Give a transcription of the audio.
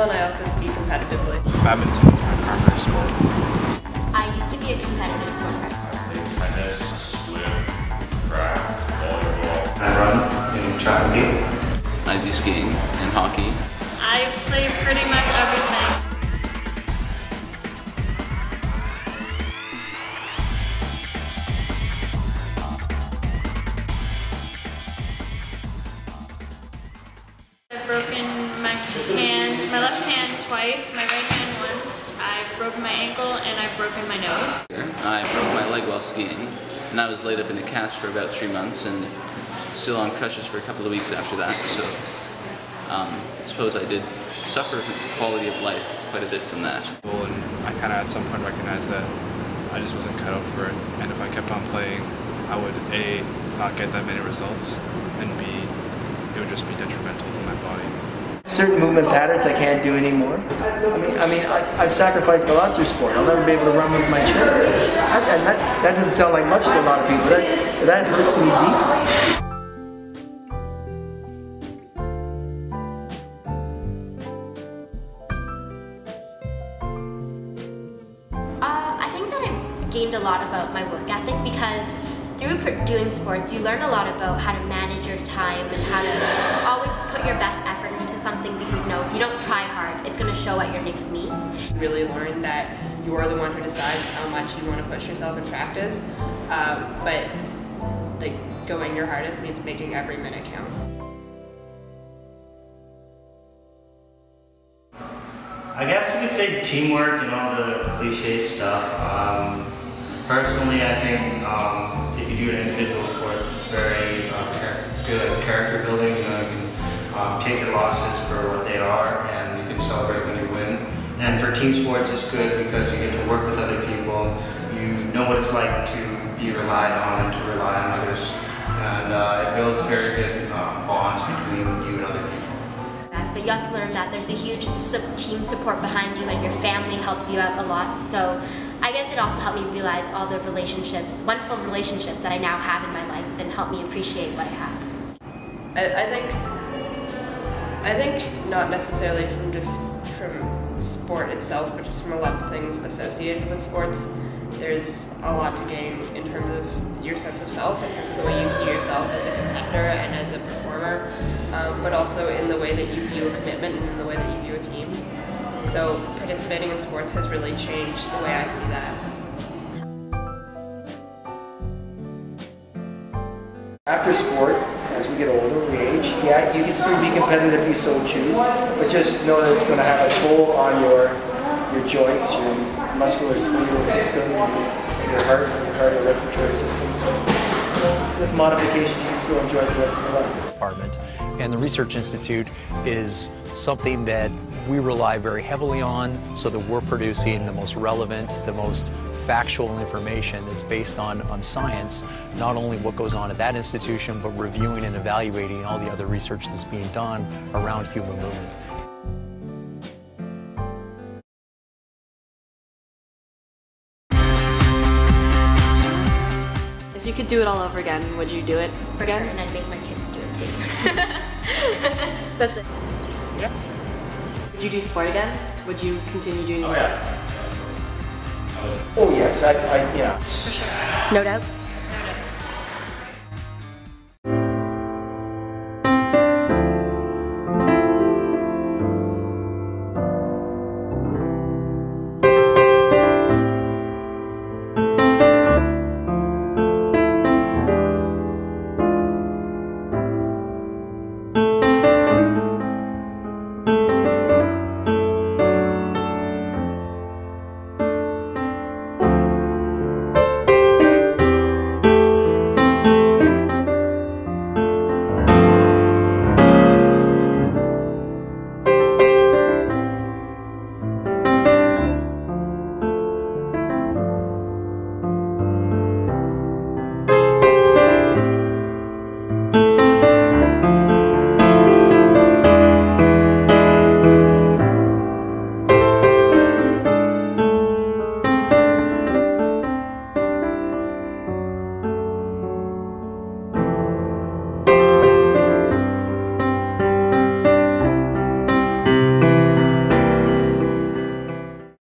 and I also ski competitively. Badminton is my primary sport. I used to be a competitive swimmer. Tennis, swim, track, volleyball. I run in track and field. I do skiing and hockey. I play pretty much everything. I've broken my left hand twice, my right hand once. I've broken my ankle and I've broken my nose. I broke my leg while skiing, and I was laid up in a cast for about 3 months and still on crutches for a couple of weeks after that. So I suppose I did suffer from quality of life quite a bit from that. And I kind of at some point recognized that I just wasn't cut out for it, and if I kept on playing, I would A, not get that many results, and B, it would just be detrimental to my body. Certain movement patterns I can't do anymore. I've sacrificed a lot through sport. I'll never be able to run with my chair. And that doesn't sound like much to a lot of people, but that hurts me deeply. I think that I've gained a lot about my work ethic because through doing sports, you learn a lot about how to manage your time and how to always put your best effort into something because if you don't try hard, it's going to show at your next meet. You really learn that you're the one who decides how much you want to push yourself in practice, but like going your hardest means making every minute count. I guess you could say teamwork and all the cliche stuff. Personally, I think if you do an individual sport, it's very good at character building. You can take your losses for what they are, and you can celebrate when you win. And for team sports, it's good because you get to work with other people. You know what it's like to be relied on and to rely on others, and it builds very good bonds between you and other people. But you also learn that there's a huge team support behind you and your family helps you out a lot. So I guess it also helped me realize all the wonderful relationships that I now have in my life and help me appreciate what I have. I think not necessarily from sport itself, but just from a lot of things associated with sports. There's a lot to gain in terms of your sense of self, in terms of the way you see yourself as a competitor and as a performer, but also in the way that you view a commitment and in the way that you view a team. So participating in sports has really changed the way I see that. After sport, as we get older, we age, yeah, you can still be competitive if you so choose, but just know that it's going to have a toll on your joints, your musculoskeletal system, your heart, your cardiorespiratory system. So with modifications, you can still enjoy the rest of your life. Department. And the Research Institute is something that we rely very heavily on so that we're producing the most relevant, the most factual information that's based on science, not only what goes on at that institution, but reviewing and evaluating all the other research that's being done around human movement. If you could do it all over again, would you do it again? Sure, and I'd make my kids do it too. That's it. Yeah. Would you do sport again? Would you continue doing Oh yeah. Oh yes, yeah. For sure. No doubt?